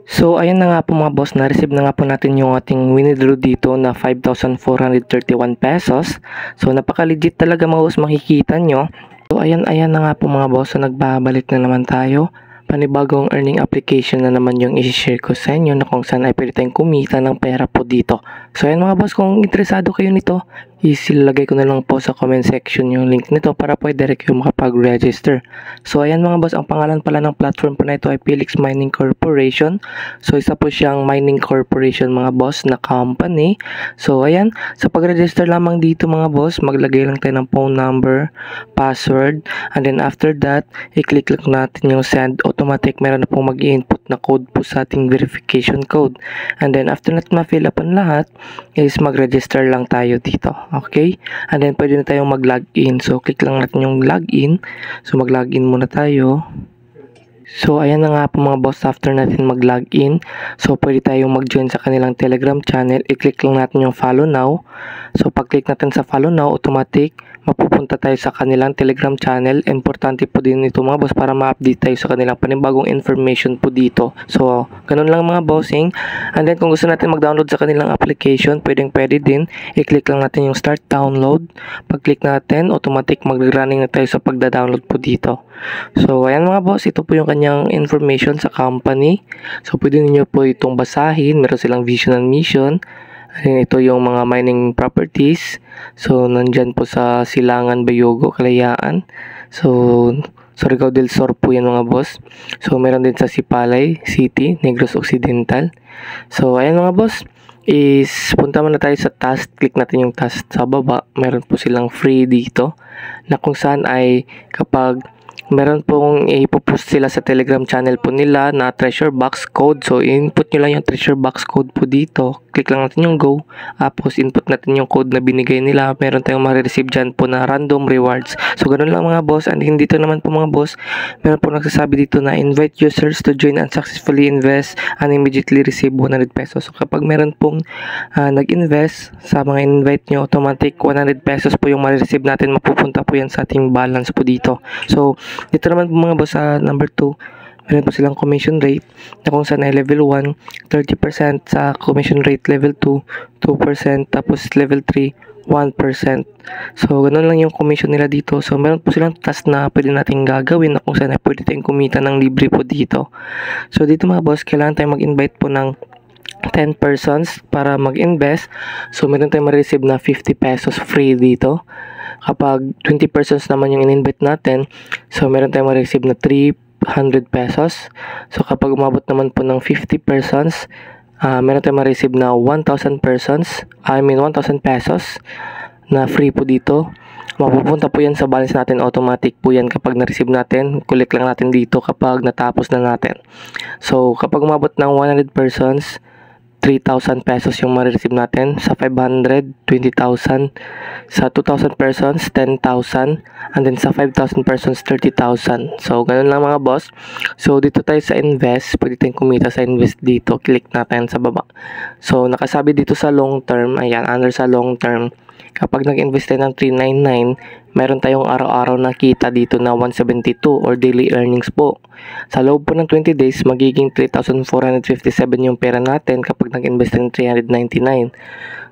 So, ayan na nga po mga boss, na-receive na nga po natin yung ating winidraw dito na 5,431 pesos. So, napaka-legit talaga mga boss, makikita nyo. So, ayan na nga po mga boss, so nagbabalik na naman tayo. Panibagong earning application na naman yung i-share ko sa inyo na kung saan ay pwede tayong kumita ng pera po dito. So, ayan mga boss, kung interesado kayo nito, isilagay ko na lang po sa comment section yung link nito para pwede direct yung makapag-register. So ayan mga boss, ang pangalan pala ng platform po na ito ay Felix Mining Corporation. So isa po siyang mining corporation mga boss na company. So ayan, sa pag-register lamang dito mga boss, maglagay lang tayo ng phone number, password, and then after that, i-click lang natin yung send. Automatic meron na pong mag-i-input na code po sa ating verification code. And then after natin ma-fill up ang lahat, is mag-register lang tayo dito. Okay? And then pwede na tayong mag-login. So click lang natin yung login. So mag-login muna tayo. So ayan na nga po mga boss, after natin mag-login. So pwede tayong mag-join sa kanilang Telegram channel. I-click lang natin yung follow now. So pag-click natin sa follow now, automatic mapupunta tayo sa kanilang Telegram channel. Importante po din ito mga boss para ma-update tayo sa kanilang panibagong information po dito. So ganun lang mga bossing. And then kung gusto natin mag-download sa kanilang application, pwede din. I-click lang natin yung start download. Pag-click natin, automatic mag-running na tayo sa pagda-download po dito. So ayan mga boss, ito po yung kanyang information sa company. So pwede niyo po itong basahin. Meron silang vision and mission. Ayan, ito yung mga mining properties. So nandyan po sa Silangan, Bayogo, Kalayaan. So Surigao del Sur po yan mga boss. So meron din sa Sipalay City, Negros Occidental. So ayan mga boss, is punta muna tayo sa task. Click natin yung task sa baba. Meron po silang free dito na kung saan ay kapag meron pong ipopost sila sa Telegram channel po nila na treasure box code. So input nyo lang yung treasure box code po dito. Click lang natin yung go. Tapos input natin yung code na binigay nila. Meron tayong ma-receive dyan po na random rewards. So ganun lang mga boss. And hindi to naman po mga boss, meron po nagsasabi dito na invite users to join and successfully invest and immediately receive 100 pesos. So kapag meron pong nag-invest sa mga invite nyo, automatic 100 pesos po yung ma-receive natin. Mapupunta po yan sa ating balance po dito. So dito naman po mga boss sa number 2, meron po silang commission rate na kung saan ay level 1, 30% sa commission rate, level 2, 2%, tapos level 3, 1%. So, ganun lang yung commission nila dito. So, meron po silang task na pwede natin gagawin na kung saan ay pwede tayong kumita ng libre po dito. So, dito mga boss, kailangan tayong mag-invite po ng 10 persons para mag-invest. So, meron tayong ma-receive na 50 pesos free dito. Kapag 20 persons naman yung in-invite natin, so meron tayong ma-receive na 300 pesos. So kapag umabot naman po ng 50 persons, meron tayong ma-receive na 1,000 pesos na free po dito. Mapupunta po yan sa balance natin, automatic po yan kapag na-receive natin. Kulik lang natin dito kapag natapos na natin. So kapag umabot ng 100 persons, 3,000 pesos yung ma-receive natin. Sa 500, 20,000. Sa 2,000 persons, 10,000. And then sa 5,000 persons, 30,000. So, ganun lang mga boss. So, dito tayo sa invest. Pwede tayong kumita sa invest dito. Click natin sa baba. So, nakasabi dito sa long term. Ayan, under sa long term. Kapag nag-invest tayo ng 399, meron tayong araw-araw na kita dito na 172 or daily earnings po. Sa loob po ng 20 days, magiging 3,457 yung pera natin kapag nag-invest ng 399.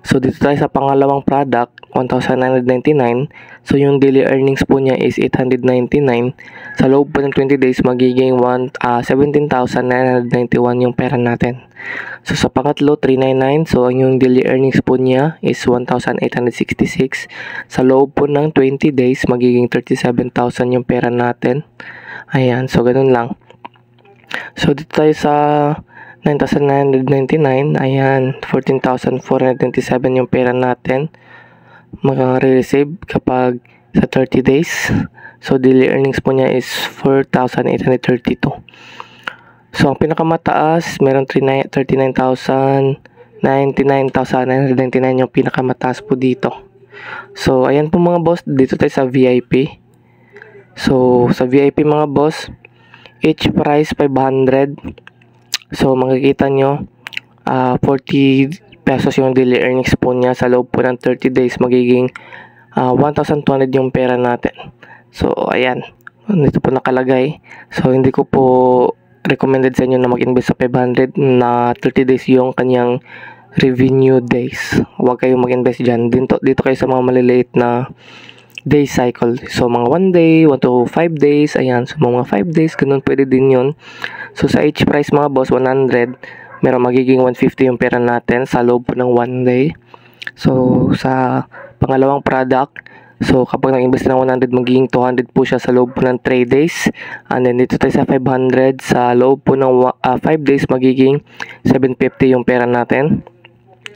So, dito tayo sa pangalawang product, 1,999. So, yung daily earnings po niya is 899. Sa loob po ng 20 days, magiging 17,991 yung pera natin. So, sa pangatlo, 399. So, ang yung daily earnings po niya is 1,866. Sa loob po ng 20 days, magiging 37,000 yung pera natin. Ayan, so ganun lang. So, dito tayo sa 9,999. Ayan, 14,427 yung pera natin. Makaka-receive kapag sa 30 days. So, daily earnings po niya is 4,832. So, ang pinakamataas, meron 39,000, 99,999 yung pinakamataas po dito. So, ayan po mga boss, dito tayo sa VIP. So, sa VIP mga boss, each price 500. So, makikita nyo, 40 pesos yung daily earnings po niya. Sa loob po ng 30 days, magiging 1,200 yung pera natin. So, ayan. Dito po nakalagay. So, hindi ko po recommended sa inyo na mag-invest sa 500 na 30 days yung kanyang revenue days. Huwag kayong mag-invest dyan. Dito kayo sa mga maliliit na day cycle. So, mga 1 day, 1 to 5 days, ayan. So, mga 5 days, ganun pwede din yun. So, sa each price mga boss, 100, meron magiging 150 yung pera natin sa loob ng 1 day. So, sa pangalawang product, so kapag nag-invest ng 100, magiging 200 po siya sa loob po ng 3 days. And then dito tayo sa 500, sa loob po ng 5 days, magiging 750 yung pera natin.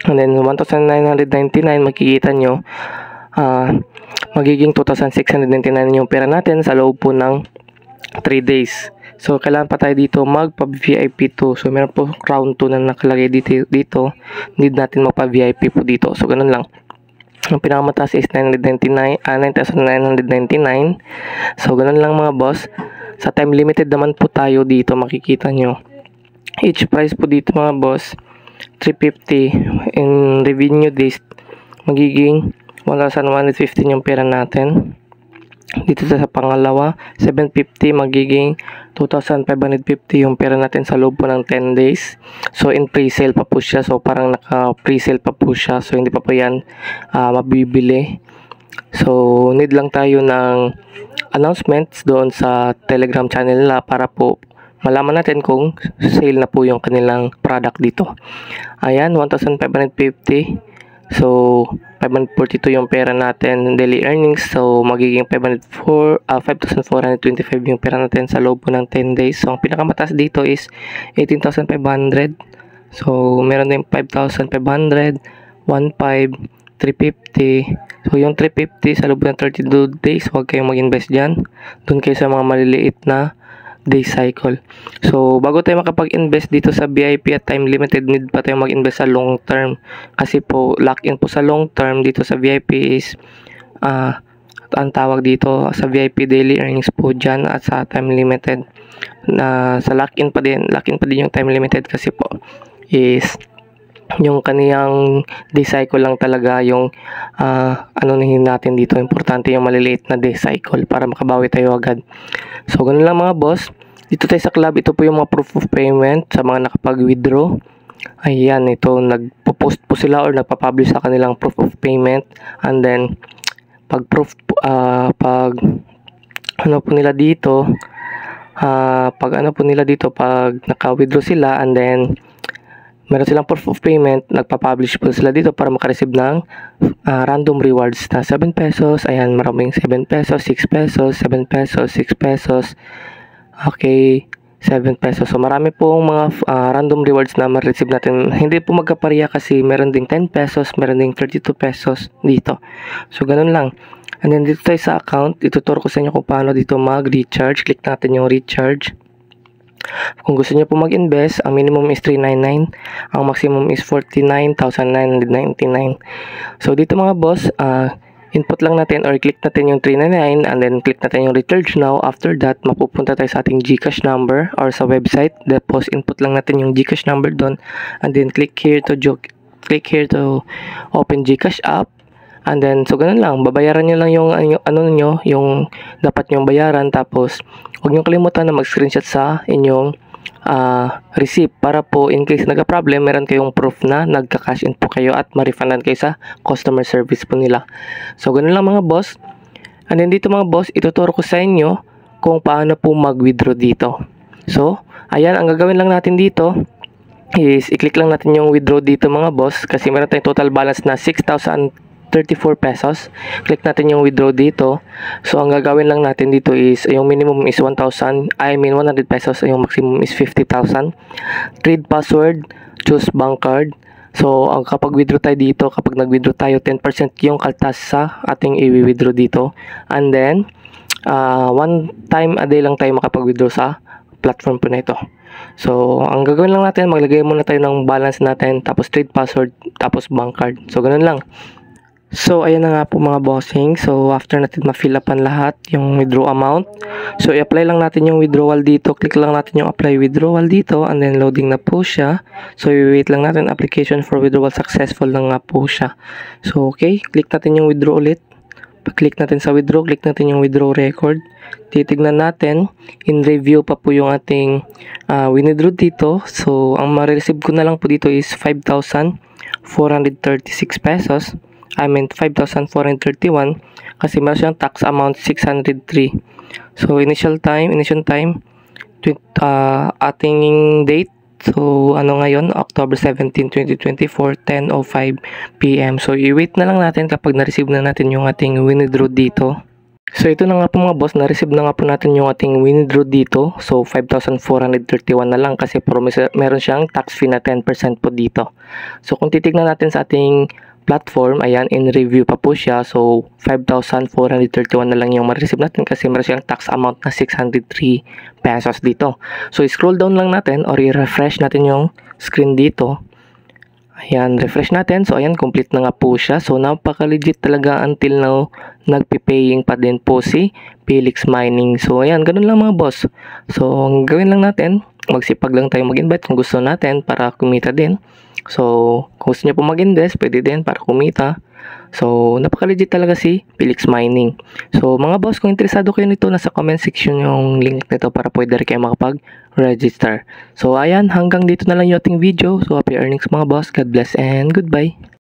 And then 1,999, makikita nyo, magiging 2,699 yung pera natin sa loob po ng 3 days. So, kailangan pa tayo dito magpa-VIP 2. So, meron po round 2 na nakalagay dito. Need natin magpa-VIP po dito. So, ganun lang. Ang pinakamataas is 999. So, ganun lang mga boss. Sa time limited naman po tayo dito, makikita nyo. Each price po dito mga boss, 350. In revenue days, magiging 1,115 yung pera natin. Dito sa pangalawa, 750, magiging 2,550 yung pera natin sa loob po ng 10 days. So, in pre-sale pa po siya. So, parang naka-pre-sale pa po siya. So, hindi pa po yan mabibili. So, need lang tayo ng announcements doon sa Telegram channel nila para po malaman natin kung sale na po yung kanilang product dito. Ayan, 1,550. So, 542 yung pera natin daily earnings. So, magiging 5,425 yung pera natin sa loob po ng 10 days. So, ang pinakamataas dito is 18,500. So, meron din 5,500, 1,500, 350. So, yung 350 sa loob ng 32 days, huwag kayong mag-invest dyan. Doon kayo sa mga maliliit na day cycle. So, bago tayo makapag-invest dito sa VIP at time limited, need pa tayo mag-invest sa long term. Kasi po, lock-in po sa long term dito sa VIP is, ang tawag dito sa VIP daily earnings po dyan at sa time limited. Sa lock-in pa din yung time limited kasi po is yung kaniyang day cycle lang talaga yung natin dito. Importante yung maliliit na day cycle para makabawi tayo agad. So, ganun lang mga boss. Dito tayo sa club, ito po yung mga proof of payment sa mga nakapag-withdraw. Ayan, ito, nagpo-post po sila or nagpa-publish sa kanilang proof of payment. And then, pag naka-withdraw sila, and then, meron silang proof of payment, nagpa-publish po sila dito para makareceive ng random rewards na 7 pesos. Ayan, maraming 7 pesos, 6 pesos, 7 pesos, 6 pesos. Okay, 7 pesos. So, marami pong mga random rewards na ma-receive natin. Hindi po magkapareha kasi meron ding 10 pesos, meron ding 32 pesos dito. So, ganun lang. And then, dito tayo sa account. Ituturo ko sa inyo kung paano dito mag-recharge. Click natin yung recharge. Kung gusto niyo po mag-invest, ang minimum is 399, ang maximum is 49,999. So, dito mga boss, input lang natin or click natin yung 399 and then click natin yung recharge now. After that, mapupunta tayo sa ating GCash number or sa website. Tapos, input lang natin yung GCash number doon and then click here to open GCash app. And then, so ganun lang, babayaran nyo lang yung yung dapat nyong bayaran. Tapos, huwag nyo kalimutan na mag-screenshot sa inyong receipt para po in case nagka-problem, meron kayong proof na nagka-cash in po kayo at ma-refundan kayo sa customer service po nila. So, ganun lang mga boss. And then dito mga boss, ituturo ko sa inyo kung paano po mag-withdraw dito. So, ayan, ang gagawin lang natin dito is i-click lang natin yung withdraw dito mga boss kasi meron tayong total balance na 6,034 pesos. Click natin yung withdraw dito. So, ang gagawin lang natin dito is, yung minimum is 100 pesos. Yung maximum is 50,000. Trade password, choose bank card. So, kapag withdraw tayo dito, kapag nag-withdraw tayo, 10% yung kaltas sa ating i-withdraw dito. And then, one time a day lang tayo makapag-withdraw sa platform po na ito. So, ang gagawin lang natin, maglagay muna tayo ng balance natin, tapos trade password, tapos bank card. So, ganun lang. So, ayan na nga po mga bossing. So, after natin ma-fill upan lahat yung withdraw amount. So, i-apply lang natin yung withdrawal dito. Click lang natin yung apply withdrawal dito. And then, loading na po siya. So, i-wait lang natin. Application for withdrawal successful lang nga po siya. So, okay. Click natin yung withdraw ulit. Pag-click natin sa withdraw, click natin yung withdraw record. Titignan natin, in review pa po yung ating withdraw dito. So, ang ma-receive ko na lang po dito is 5,436 pesos. I mean, 5,431 kasi meron siyang tax amount 603. So, initial time, ating date. So, ano ngayon? October 17, 2024, 10:05 PM. So, i-wait na lang natin kapag na-receive na natin yung ating withdraw dito. So, ito na nga po mga boss, na-receive na nga po natin yung ating withdraw dito. So, 5,431 na lang kasi meron siyang tax fee na 10% po dito. So, kung titignan natin sa ating platform, ayan, in review pa po siya. So, 5,431 na lang yung ma-receive natin kasi meron siyang tax amount na 603 pesos dito. So, scroll down lang natin or i-refresh natin yung screen dito. Ayan, refresh natin. So, ayan, complete na nga po siya. So, napaka-legit talaga until now, nagpipaying pa din po si Felix Mining. So, ayan, ganun lang mga boss. So, ang gawin lang natin, magsipag lang tayo mag-invite kung gusto natin para kumita din. So, kung gusto niyo po mag-invest, pwede din para kumita. So, napaka-legit talaga si Felix Mining. So, mga boss, kung interesado kayo nito, nasa comment section yung link nito para pwede rin kayo makapag-register. So, ayan, hanggang dito na lang yung ating video. So, happy earnings mga boss. God bless and goodbye.